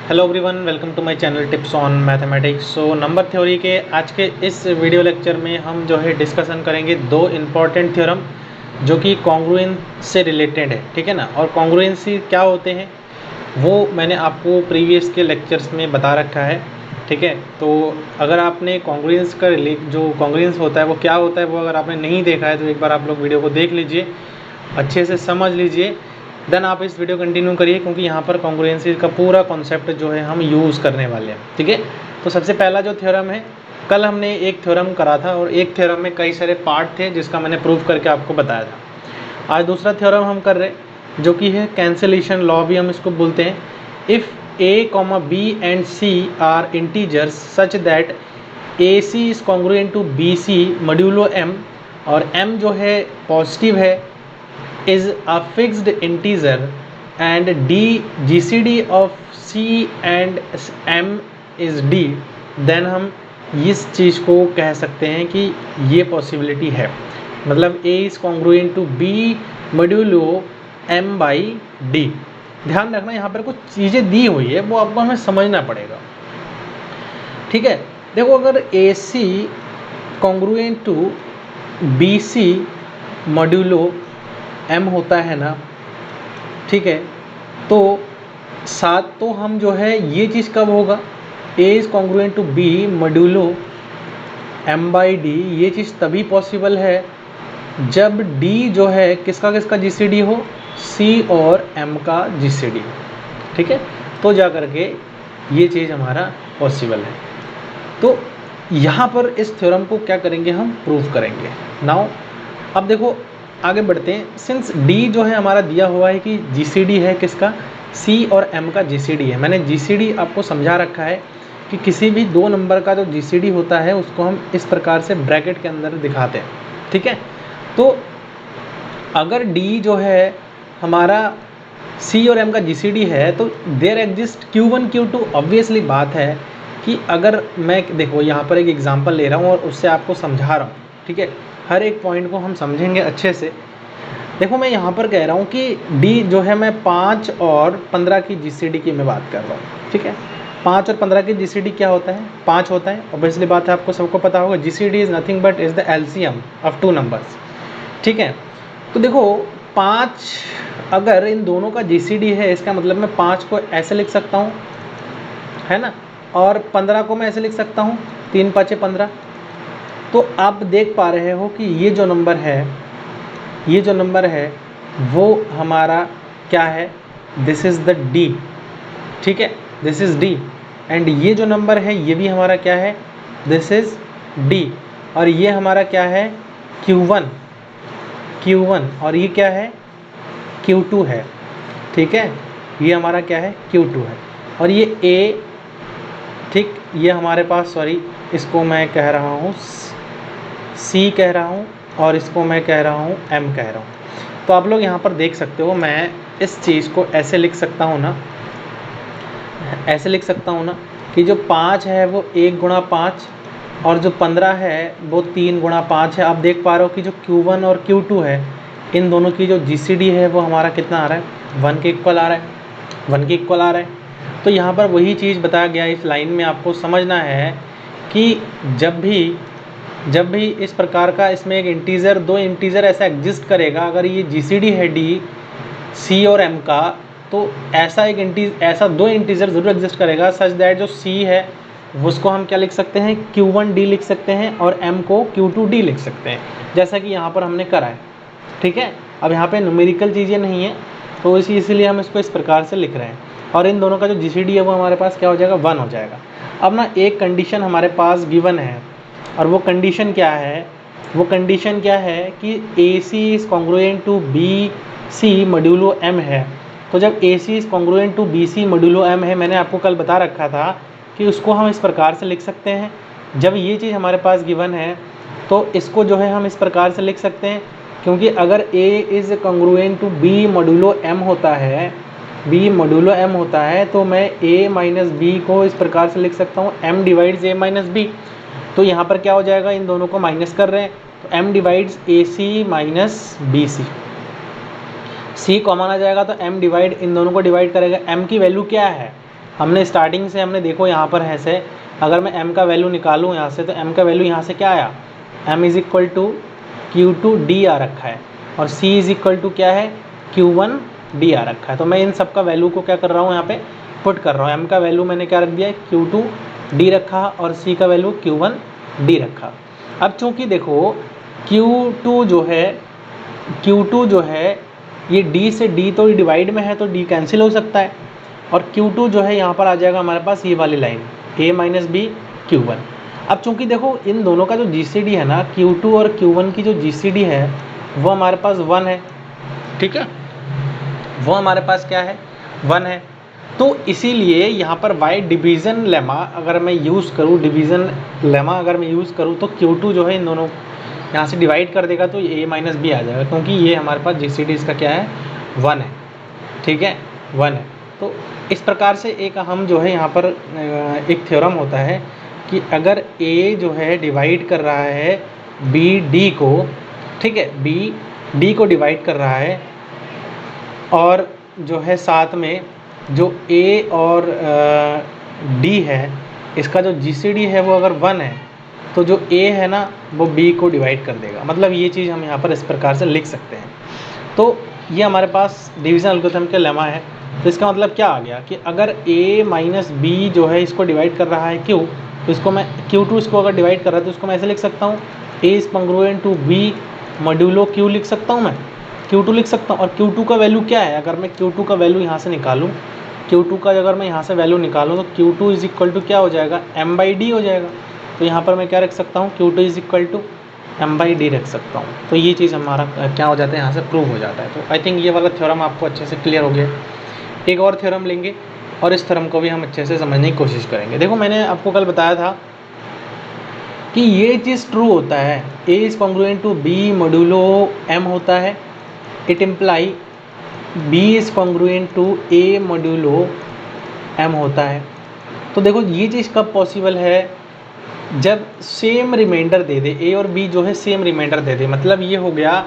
Hello everyone, welcome to my channel tips on mathematics. So number theory के आज के इस वीडियो लेक्चर में हम जो है डिस्कशन करेंगे दो इम्पॉर्टेंट थ्योरम जो कि कॉन्ग्रुएंस से रिलेटेड है, ठीक है ना। और कॉन्ग्रुएंसी क्या होते हैं वो मैंने आपको प्रीवियस के लेक्चर्स में बता रखा है, ठीक है। तो अगर आपने कॉन्ग्रुएंस का जो कॉन्ग्रुएंस होता है वो क्या होता है वो अगर आपने नहीं देखा है तो एक बार आप लोग वीडियो को देख लीजिए, अच्छे से समझ लीजिए, देन आप इस वीडियो कंटिन्यू करिए, क्योंकि यहाँ पर कॉन्ग्रुएंसी का पूरा कॉन्सेप्ट जो है हम यूज़ करने वाले हैं, ठीक है। तो सबसे पहला जो थ्योरम है, कल हमने एक थ्योरम करा था और एक थ्योरम में कई सारे पार्ट थे जिसका मैंने प्रूव करके आपको बताया था। आज दूसरा थ्योरम हम कर रहे हैं जो कि है कैंसिलेशन लॉ भी हम इसको बोलते हैं। If a, b and c are integers such that ac is congruent to bc modulo m, और m जो है पॉजिटिव है, is a fixed integer and d gcd of c and m is d, then हम इस चीज़ को कह सकते हैं कि ये पॉसिबिलिटी है। मतलब a is congruent to b modulo m by d। ध्यान रखना यहाँ पर कुछ चीज़ें दी हुई है वो आपको हमें समझना पड़ेगा, ठीक है। देखो, अगर ac congruent to bc modulo m होता है ना, ठीक है, तो साथ तो हम जो है ये चीज़ कब होगा, a is congruent to b modulo m by d, ये चीज़ तभी पॉसिबल है जब d जो है किसका किसका GCD हो, c और m का GCD, ठीक है, तो जा करके ये चीज़ हमारा पॉसिबल है। तो यहाँ पर इस थ्योरम को क्या करेंगे, हम प्रूव करेंगे नाउ। अब देखो आगे बढ़ते हैं। सिंस d जो है हमारा दिया हुआ है कि GCD है किसका, c और m का GCD है। मैंने GCD आपको समझा रखा है कि किसी भी दो नंबर का जो GCD होता है उसको हम इस प्रकार से ब्रैकेट के अंदर दिखाते हैं, ठीक है। तो अगर d जो है हमारा c और m का GCD है तो there exist Q1 Q2। Obviously बात है कि अगर मैं देखो यहाँ पर एक एग्जांपल ले रहा हूँ और उससे आपको समझा रहा हूँ, ठीक है, हर एक पॉइंट को हम समझेंगे अच्छे से। देखो मैं यहाँ पर कह रहा हूँ कि d जो है मैं 5 और 15 की GCD की मैं बात कर रहा हूँ, ठीक है। 5 और 15 की GCD क्या होता है, 5 होता है। ऑब्वियसली बात है, आपको सबको पता होगा GCD is nothing but is the LCM of two numbers, ठीक है। तो देखो 5 अगर इन दोनों का GCD है, इसका मतलब मैं 5 को ऐसे लिख सकता हूँ, है ना, और 15 को मैं ऐसे लिख सकता हूँ, 3 5 15। तो आप देख पा रहे हो कि ये जो नंबर है, ये जो नंबर है वो हमारा क्या है, दिस इज़ द d, ठीक है, दिस इज़ d। एंड ये जो नंबर है ये भी हमारा क्या है, दिस इज़ d। और ये हमारा क्या है, Q1, और ये क्या है, Q2 है, ठीक है, ये हमारा क्या है, Q2 है। और ये a, ठीक, ये हमारे पास, सॉरी, इसको मैं कह रहा हूँ C कह रहा हूँ और इसको मैं कह रहा हूँ M कह रहा हूँ। तो आप लोग यहाँ पर देख सकते हो, मैं इस चीज़ को ऐसे लिख सकता हूँ ना, ऐसे लिख सकता हूँ ना कि जो 5 है वो 1 गुणा 5 और जो 15 है वो 3 गुणा 5 है। आप देख पा रहे हो कि जो Q1 और Q2 है इन दोनों की जो GCD है वो हमारा कितना आ रहा है, 1 के इक्वल आ रहा है, 1 के इक्वल आ रहा है। तो यहाँ पर वही चीज़ बताया गया इस लाइन में, आपको समझना है कि जब भी इस प्रकार का इसमें एक इंटीज़र, दो इंटीज़र ऐसा एग्जिस्ट करेगा, अगर ये GCD है d c और m का, तो ऐसा दो इंटीज़र ज़रूर एग्जिस्ट करेगा सच दैट जो c है उसको हम क्या लिख सकते हैं, Q1d लिख सकते हैं और m को Q2d लिख सकते हैं, जैसा कि यहाँ पर हमने करा है, ठीक है। अब यहाँ पे न्यूमेरिकल चीज़ें नहीं है तो इसीलिए हम इसको इस प्रकार से लिख रहे हैं। और इन दोनों का जो GCD है वो हमारे पास क्या हो जाएगा, 1 हो जाएगा। अब ना एक कंडीशन हमारे पास गिवन है, और वो कंडीशन क्या है, वो कंडीशन क्या है कि AC is congruent to BC modulo M है। तो जब AC is congruent to BC modulo M है, मैंने आपको कल बता रखा था कि उसको हम इस प्रकार से लिख सकते हैं। जब ये चीज़ हमारे पास गिवन है तो इसको जो है हम इस प्रकार से लिख सकते हैं, क्योंकि अगर A is congruent to B modulo M होता है, B मॉड्यूलो M होता है, तो मैं A माइनस B को इस प्रकार से लिख सकता हूँ, M divides A minus B। तो यहाँ पर क्या हो जाएगा, इन दोनों को माइनस कर रहे हैं तो m divides AC minus BC, C common आ जाएगा तो m डिवाइड इन दोनों को डिवाइड करेगा। m की वैल्यू क्या है, हमने स्टार्टिंग से हमने देखो यहाँ पर है से, अगर मैं m का वैल्यू निकालूँ यहाँ से, तो m का वैल्यू यहाँ से क्या आया, m is equal to Q2D आ रखा है, और C इज इक्वल टू क्या है, Q1D आ रखा है। तो मैं इन सब का वैल्यू को क्या कर रहा हूँ, यहाँ पे पुट कर रहा हूँ। m का वैल्यू मैंने क्या रख दिया है, Q2D रखा, और C का वैल्यू Q1D रखा। अब चूँकि देखो Q2 जो है ये D से D तो डिवाइड में है, तो D कैंसिल हो सकता है, और Q2 जो है यहाँ पर आ जाएगा हमारे पास ये वाली line a minus B Q1। अब चूंकि देखो इन दोनों का जो GCD है ना, Q2 और Q1 की जो GCD है वो हमारे पास 1 है, ठीक है, वो हमारे पास क्या है, 1 है। तो इसीलिए यहाँ पर y डिवीज़न लेमा अगर मैं यूज़ करूँ, डिवीज़न लेमा अगर मैं यूज़ करूँ, तो Q2 जो है इन दोनों यहाँ से डिवाइड कर देगा, तो a माइनस बी आ जाएगा, क्योंकि ये हमारे पास GCD इसका क्या है, 1 है, ठीक है, 1 है। तो इस प्रकार से एक हम जो है यहाँ पर एक थ्योरम होता है कि अगर a जो है डिवाइड कर रहा है b d को, ठीक है, b d को डिवाइड कर रहा है, और जो है साथ में जो a और d है इसका जो GCD है वो अगर 1 है, तो जो a है ना वो b को डिवाइड कर देगा। मतलब ये चीज़ हम यहाँ पर इस प्रकार से लिख सकते हैं। तो ये हमारे पास डिवीज़न एल्गोरिथम का लेमा है। तो इसका मतलब क्या आ गया कि अगर a माइनस बी जो है इसको डिवाइड कर रहा है q, तो इसको मैं Q2 इसको अगर डिवाइड कर रहा है तो इसको मैं ऐसे लिख सकता हूँ, a is congruent to b modulo q लिख सकता हूँ, मैं Q2 लिख सकता हूँ। और Q2 का वैल्यू क्या है, अगर मैं Q2 का वैल्यू यहाँ से निकालूँ, Q2 का अगर मैं यहाँ से वैल्यू निकालूँ, तो Q2 इज इक्वल टू क्या हो जाएगा, m/d हो जाएगा। तो यहाँ पर मैं क्या रख सकता हूँ, Q2 is equal to m/d रख सकता हूँ। तो ये चीज़ हमारा क्या हो जाता है, यहाँ से प्रूव हो जाता है। तो आई थिंक ये वाला थ्योरम आपको अच्छे से क्लियर हो गया। एक और थ्योरम लेंगे और इस थ्योरम को भी हम अच्छे से समझने की कोशिश करेंगे। देखो मैंने आपको कल बताया था कि ये चीज़ ट्रू होता है, a is congruent to b modulo m होता है, it imply b is congruent to a modulo m होता है। तो देखो ये चीज़ कब पॉसिबल है, जब सेम रिमाइंडर दे दे, a और b जो है सेम रिमाइंडर दे दे। मतलब ये हो गया,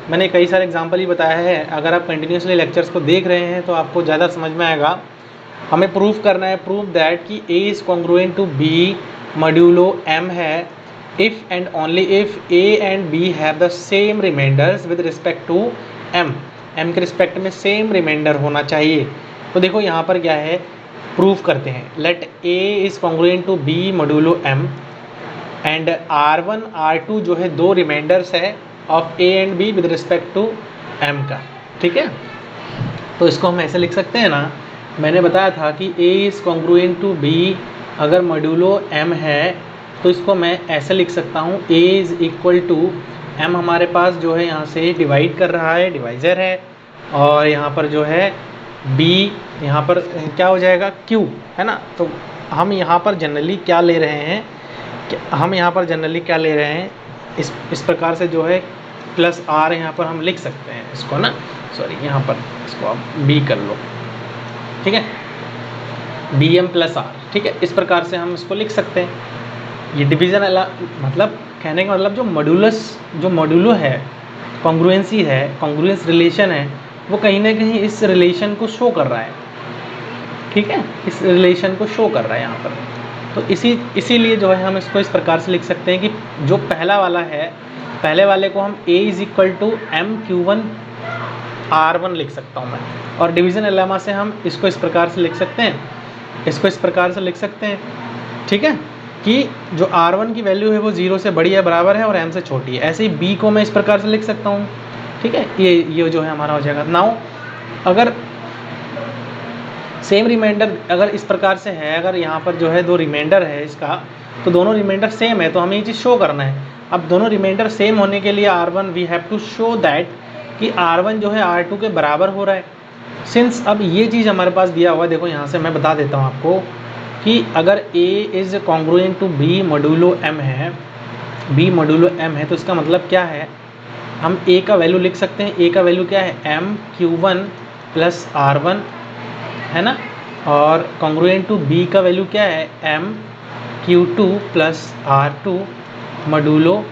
मैंने कई सारे एग्जांपल ही बताया है, अगर आप कंटिन्यूसली लेक्चर्स को देख रहे हैं तो आपको ज़्यादा समझ में आएगा। हमें प्रूफ करना है, प्रूफ दैट कि a is congruent to b modulo m है if and only if a and b have the same remainders with respect to m के रिस्पेक्ट में सेम रिमाइंडर होना चाहिए। तो देखो यहाँ पर क्या है, प्रूफ करते हैं। Let a is congruent to b modulo m and R1 R2 जो है दो रिमाइंडर्स है of a and b with respect to m का, ठीक है। तो इसको हम ऐसे लिख सकते हैं ना, मैंने बताया था कि a is congruent to b अगर मॉड्यूलो m है तो इसको मैं ऐसे लिख सकता हूँ, a is equal to m हमारे पास जो है यहाँ से डिवाइड कर रहा है, डिवाइज़र है, और यहाँ पर जो है b यहाँ पर क्या हो जाएगा, q है ना। तो हम यहाँ पर जनरली क्या ले रहे हैं, क्या ले रहे हैं, इस प्रकार से जो है प्लस r यहाँ पर हम लिख सकते हैं इसको ना, सॉरी यहाँ पर इसको आप b कर लो, ठीक है, bm प्लस r, ठीक है। इस प्रकार से हम इसको लिख सकते हैं। ये डिवीज़न मतलब कहने का मतलब जो मॉड्यूलो है, कॉन्ग्रुएंसी है, कॉन्ग्रुएंस रिलेशन है, वो कहीं ना कहीं इस रिलेशन को शो कर रहा है, ठीक है, इस रिलेशन को शो कर रहा है यहाँ पर। तो इसीलिए जो है हम इसको इस प्रकार से लिख सकते हैं कि जो पहला वाला है, पहले वाले को हम a is equal to m q1 r1 लिख सकता हूँ मैं, और डिवीज़न लेमा से हम इसको इस प्रकार से लिख सकते हैं, ठीक है, कि जो r1 की वैल्यू है वो 0 से बड़ी है, बराबर है, और m से छोटी है। ऐसे ही b को मैं इस प्रकार से लिख सकता हूँ, ठीक है। ये जो है हमारा हो जाएगा। नाउ अगर सेम रिमाइंडर अगर इस प्रकार से है, अगर यहाँ पर जो है दो रिमाइंडर है इसका, तो दोनों रिमाइंडर सेम है, तो हमें ये चीज़ शो करना है। अब दोनों रिमाइंडर सेम होने के लिए r1 we have to show that कि r1 जो है r2 के बराबर हो रहा है। सिंस अब ये चीज़ हमारे पास दिया हुआ है, देखो यहाँ से मैं बता देता हूँ आपको कि अगर a is congruent to b modulo m है, तो इसका मतलब क्या है, हम a का वैल्यू लिख सकते हैं। a का वैल्यू क्या है, m q1 प्लस r1 है ना, और कॉन्ग्रुएंट टू b का वैल्यू क्या है, m q2 plus r2 modulo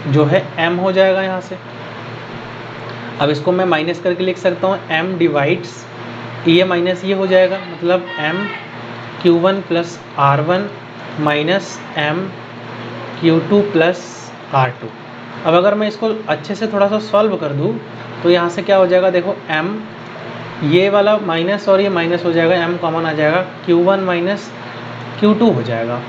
जो है m हो जाएगा यहाँ से। अब इसको मैं माइनस करके लिख सकता हूँ, m डिवाइड्स ये माइनस ये हो जाएगा, मतलब m Q1 plus R1 minus M Q2 plus R2। अब अगर मैं इसको अच्छे से थोड़ा सा सॉल्व कर दूँ तो यहाँ से क्या हो जाएगा, देखो M, ये वाला माइनस और ये माइनस हो जाएगा, M कॉमन आ जाएगा, Q1 माइनस Q2 हो जाएगा,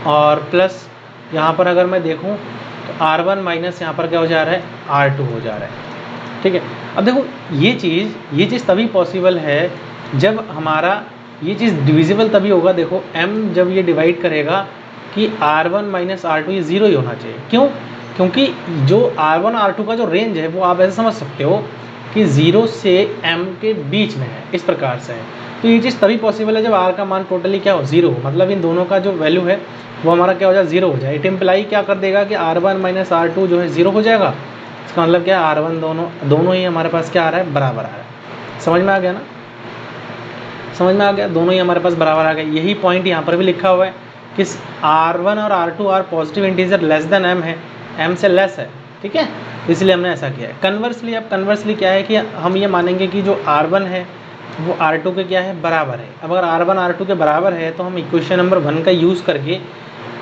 और प्लस यहाँ पर अगर मैं देखूँ तो R1 माइनस यहाँ पर क्या हो जा रहा है, R2 हो जा रहा है। ठीक है, अब देखो ये चीज़ तभी पॉसिबल है जब हमारा ये चीज़ डिविजिबल तभी होगा। देखो M जब ये डिवाइड करेगा कि R1 माइनस R2 ये ज़ीरो ही होना चाहिए। क्यों? क्योंकि जो R1 R2 का जो रेंज है वो आप ऐसे समझ सकते हो कि 0 से M के बीच में है, इस प्रकार से है। तो ये चीज़ तभी पॉसिबल है जब R का मान टोटली क्या हो, 0 हो, मतलब इन दोनों का जो वैल्यू है वो हमारा क्या हो जाए, 0 हो जाए। इट इम्प्लाई क्या कर देगा कि R1 माइनस R2 जो है 0 हो जाएगा। इसका मतलब क्या है, R1 दोनों ही हमारे पास क्या आ रहा है, बराबर आ रहा है। समझ में आ गया ना? समझ में आ गया, दोनों ही हमारे पास बराबर आ गए। यही पॉइंट यहाँ पर भी लिखा हुआ है कि R1 और R2 are positive integer less than M है, M से लेस है। ठीक है, इसलिए हमने ऐसा किया है। कन्वर्सली, अब कन्वर्सली क्या है कि हम ये मानेंगे कि जो R1 है वो R2 के क्या है, बराबर है। अब अगर R1 R2 के बराबर है तो हम इक्वेशन नंबर 1 का यूज़ करके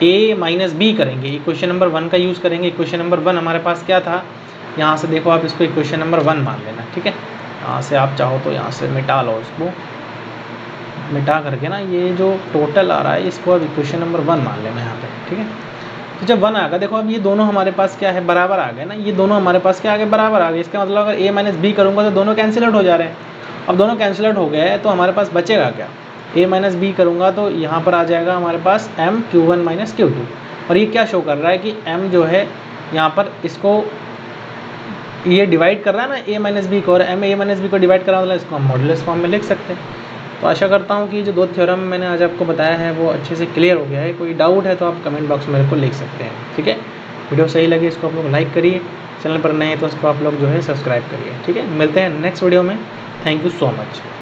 A माइनस बी करेंगे। इक्वेशन नंबर 1 का यूज़ करेंगे। इक्वेशन नंबर 1 हमारे पास क्या था, यहाँ से देखो आप इसको इक्वेशन नंबर 1 मान लेना। ठीक है, यहाँ से आप चाहो तो यहाँ से मिटा लो, इसको मिटा करके ना ये जो टोटल आ रहा है इसको अब इक्वेशन नंबर 1 मान लेना यहाँ पे। ठीक है, तो जब 1 आ गया, देखो अब ये दोनों हमारे पास क्या है, बराबर आ गए ना, ये दोनों हमारे पास क्या आ गए, बराबर आ गए। इसका मतलब अगर A माइनस बी करूँगा तो दोनों कैंसिल आउट हो जा रहे हैं। अब दोनों कैंसिल आउट हो गए हैं तो हमारे पास बचेगा क्या, A माइनस बी करूँगा तो यहाँ पर आ जाएगा हमारे पास M Q1 माइनस Q2। और ये क्या शो कर रहा है कि M जो है यहाँ पर इसको ये डिवाइड कर रहा है ना A माइनस बी को, और M A माइनस बी को डिवाइड कर रहा है, मतलब इसको हम मॉडुलस फॉर्म में लिख सकते हैं। तो आशा करता हूँ कि जो 2 थ्योरम मैंने आज आपको बताया है वो अच्छे से क्लियर हो गया है। कोई डाउट है तो आप कमेंट बॉक्स में मेरे को लिख सकते हैं। ठीक है, वीडियो सही लगे इसको आप लोग लाइक करिए, चैनल पर नए हैं तो उसको आप लोग जो है सब्सक्राइब करिए। ठीक है, मिलते हैं नेक्स्ट वीडियो में। Thank you so much.